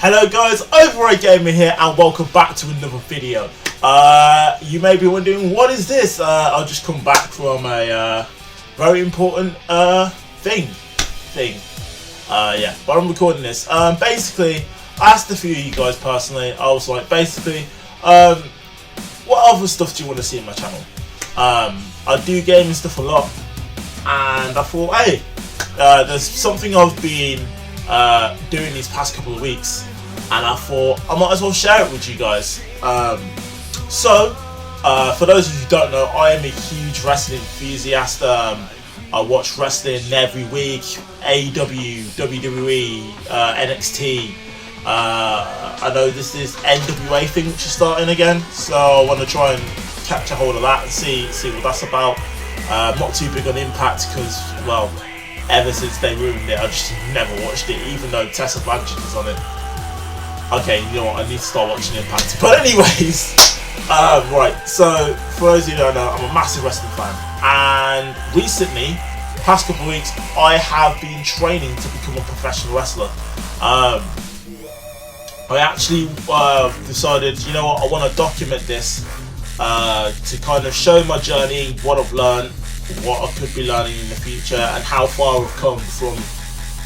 Hello guys, Overrated Gamer here and welcome back to another video. You may be wondering, what is this? I've just come back from a very important thing. Yeah, but I'm recording this. Basically, I asked a few of you guys personally. I was like, basically, what other stuff do you want to see in my channel? I do gaming stuff a lot, and I thought, hey, there's something I've been doing these past couple of weeks, and I thought I might as well share it with you guys. For those of you who don't know, I am a huge wrestling enthusiast. I watch wrestling every week, AEW, WWE, NXT. I know this is NWA thing which is starting again, so I want to try and catch a hold of that and see what that's about. I'm not too big on Impact because, well, ever since they ruined it, I just never watched it, even though Tessa Blanchard is on it. Okay, you know what, I need to start watching Impact. But anyways, right, so for those of you who don't know, I'm a massive wrestling fan. And recently, past couple of weeks, I have been training to become a professional wrestler. I actually decided, you know what, I want to document this to kind of show my journey, what I've learned, what I could be learning in the future, and how far I've come from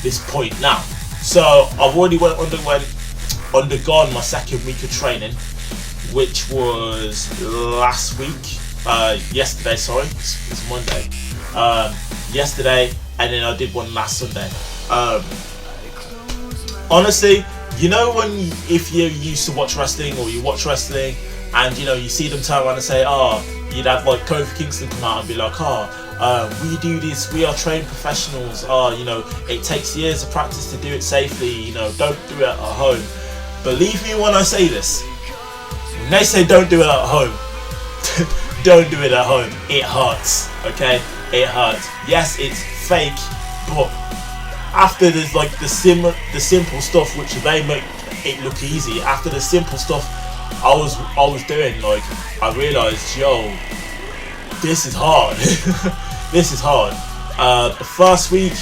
this point now. So I've already undergone my second week of training, which was yesterday, sorry, it's Monday. Yesterday, and then I did one last Sunday. Honestly, you know if you used to watch wrestling, or you watch wrestling, and you know you see them turn around and say, oh, you'd have like Kofi Kingston come out and be like, we do this, we are trained professionals, you know, it takes years of practice to do it safely, you know, don't do it at home. Believe me when I say this, when they say don't do it at home, don't do it at home. It hurts, okay? It hurts. Yes, it's fake, but after there's like the simple stuff which they make it look easy, after the simple stuff I was doing, like, I realised, yo, this is hard. This is hard. The first week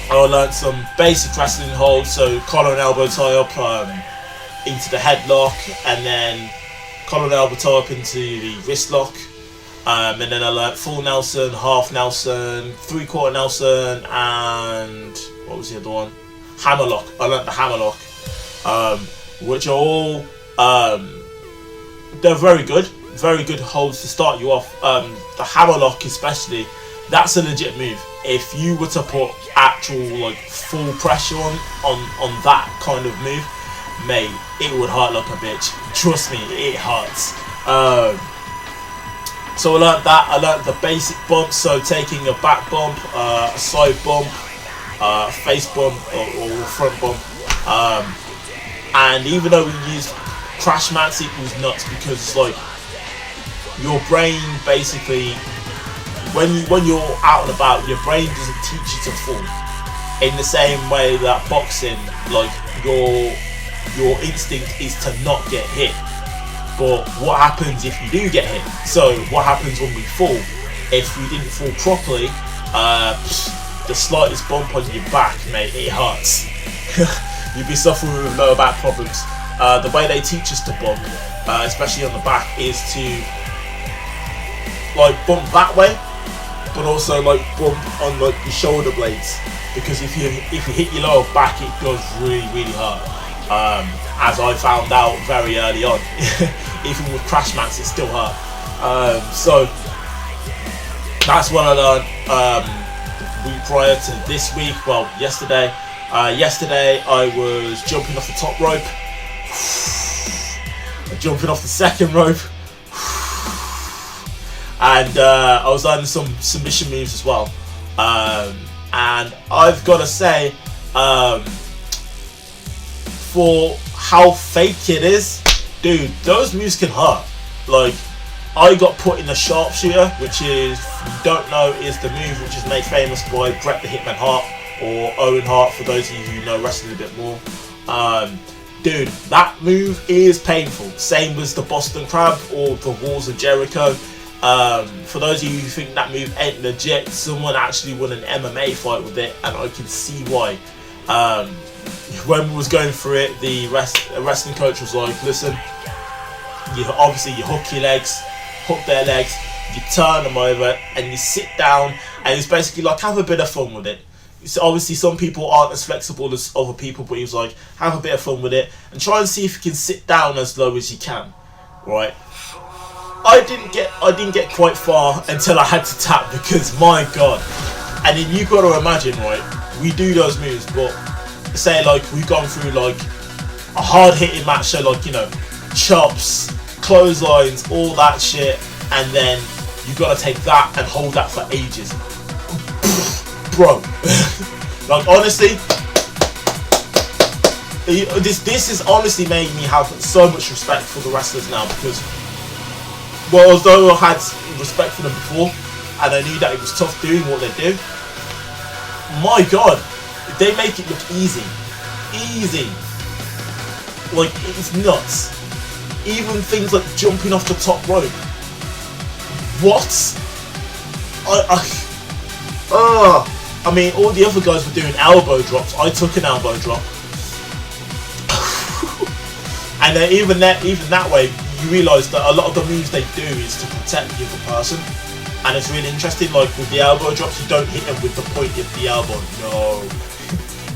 I learned some basic wrestling holds, so collar and elbow tie up into the headlock, and then collar and elbow tie up into the wrist lock, and then I learned full Nelson, half Nelson, 3/4 Nelson, and what was the other one? Hammerlock. I learned the hammerlock, which are all they're very good holds to start you off. The hammerlock especially, that's a legit move. If you were to put actual like full pressure on that kind of move, mate, it would hurt like a bitch. Trust me, it hurts. So I learned that. I learned the basic bumps, so taking a back bump, a side bump, face bump, or front bump. And even though we used crash mats, it was nuts because like your brain basically, when you're out and about, your brain doesn't teach you to fall. In the same way that boxing, like your instinct is to not get hit. But what happens if you do get hit? So what happens when we fall? If we didn't fall properly, the slightest bump on your back, mate, it hurts. You'd be suffering with lower back problems. The way they teach us to bump, especially on the back, is to like bump that way, but also like bump on like your shoulder blades, because if you hit your lower back, it does really hurt. As I found out very early on, even with crash mats, it still hurt. So that's what I learned week prior to this week. Well, yesterday. Yesterday I was jumping off the top rope, jumping off the second rope, and I was learning some submission moves as well. And I've got to say, for how fake it is, dude, those moves can hurt. Like, I got put in the sharpshooter, which is, if you don't know, is the move which is made famous by Bret the Hitman Hart, or Owen Hart, for those of you who know wrestling a bit more. Dude, that move is painful. Same as the Boston Crab or the Walls of Jericho. For those of you who think that move ain't legit, someone actually won an MMA fight with it, and I can see why. when we was going through it, the wrestling coach was like, listen, you hook your legs, hook their legs, you turn them over, and you sit down, and it's basically like, have a bit of fun with it. So obviously some people aren't as flexible as other people, but he was like, have a bit of fun with it, and try and see if you can sit down as low as you can, right? I didn't get quite far until I had to tap, because my god. And then you got to imagine, right, we do those moves, but say like we've gone through like a hard hitting match, so like, you know, chops, clotheslines, all that shit, and then you got to take that and hold that for ages. Bro, like honestly, this has honestly made me have so much respect for the wrestlers now, because, well, although I had respect for them before and I knew that it was tough doing what they do, my god, they make it look easy. Like, it's nuts. Even things like jumping off the top rope. What? I mean, all the other guys were doing elbow drops. I took an elbow drop. And then even that way, you realise that a lot of the moves they do is to protect the other person. And it's really interesting, like with the elbow drops, you don't hit them with the point of the elbow. No.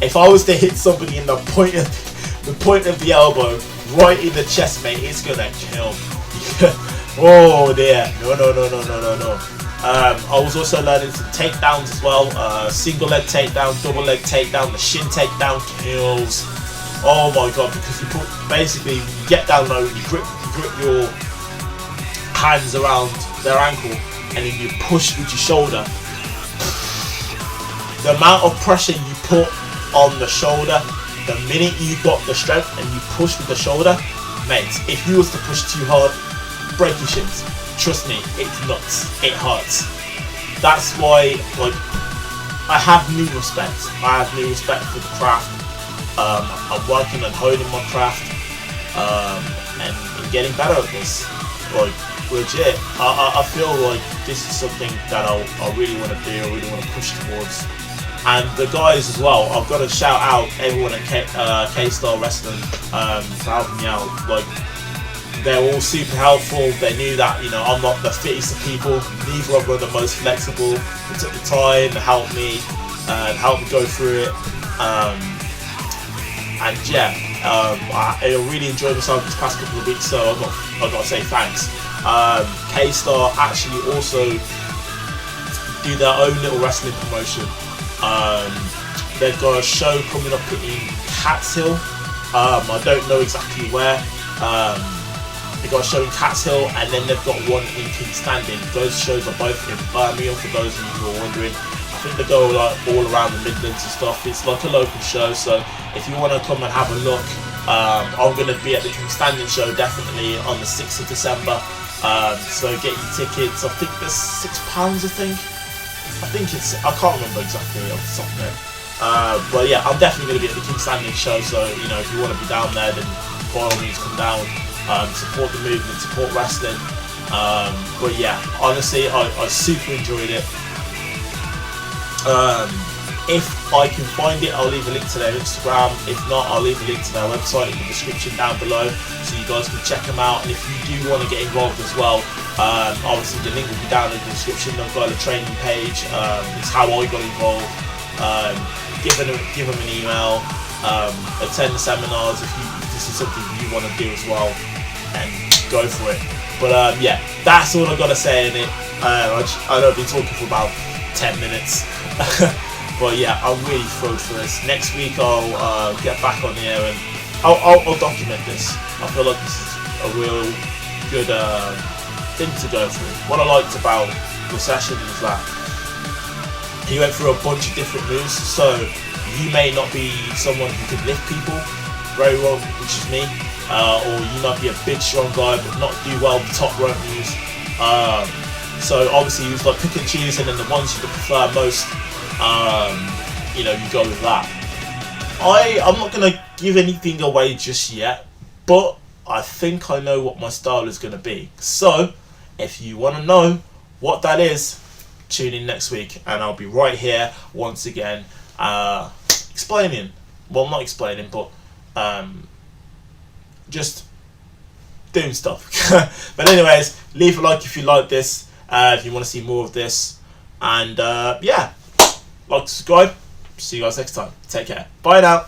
If I was to hit somebody in the point of the elbow, right in the chest, mate, it's gonna kill. Oh dear. No. I was also learning some takedowns as well. Single leg takedown, double leg takedown, the shin takedown kills. Oh my god, because you get down low and you grip your hands around their ankle, and then you push with your shoulder. The amount of pressure you put on the shoulder, the minute you got the strength and you push with the shoulder, mate, if you was to push too hard, break your shins. Trust me, it's nuts. It hurts. That's why, like, I have new respect. I have new respect for the craft. I'm working on honing my craft and getting better at this. Like, legit. I feel like this is something that I really want to do. I really want to push towards. And the guys as well, I've got to shout out everyone at K-Star Wrestling for helping me out. Like, they're all super helpful. They knew that, you know, I'm not the fittest of people, neither of them are the most flexible. They took the time to help me and help me go through it. And yeah, I really enjoyed myself this past couple of weeks, so I've got to say thanks. K-Star actually also do their own little wrestling promotion. They've got a show coming up in Cat's Hill. I don't know exactly where. They've got a show in Cat's Hill, and then they've got one in King's Standing. Those shows are both in Birmingham, for those of you who are wondering. I think they go like all around the Midlands and stuff. It's like a local show, so if you want to come and have a look, I'm going to be at the King's Standing show definitely on the 6th of December. So get your tickets. I think there's £6, I can't remember exactly off the top of it. But yeah, I'm definitely going to be at the King's Standing show, so you know, if you want to be down there, then by all means come down. Support the movement, support wrestling. But yeah, honestly, I super enjoyed it. If I can find it, I'll leave a link to their Instagram. If not, I'll leave a link to their website in the description down below, so you guys can check them out. And if you do want to get involved as well, obviously the link will be down in the description. I've got a training page. It's how I got involved. Give them an email. Attend the seminars if this is something you want to do as well, and go for it. But yeah, that's all I've got to say in it. I know I've been talking for about 10 minutes. But yeah, I'm really thrilled for this. Next week I'll get back on the air and I'll document this. I feel like this is a real good thing to go through. What I liked about the session is that he went through a bunch of different moves, so you may not be someone who can lift people very well, which is me, or you might be a big strong guy but not do well with top rope moves. So obviously he was like pick and choose, and then the ones you prefer most, you know, you go with that. I'm not going to give anything away just yet, but I think I know what my style is going to be. So if you want to know what that is, tune in next week and I'll be right here once again explaining well, not explaining, but just doing stuff. But anyways, leave a like if you like this, if you want to see more of this, and yeah, like, subscribe. See you guys next time. Take care. Bye now.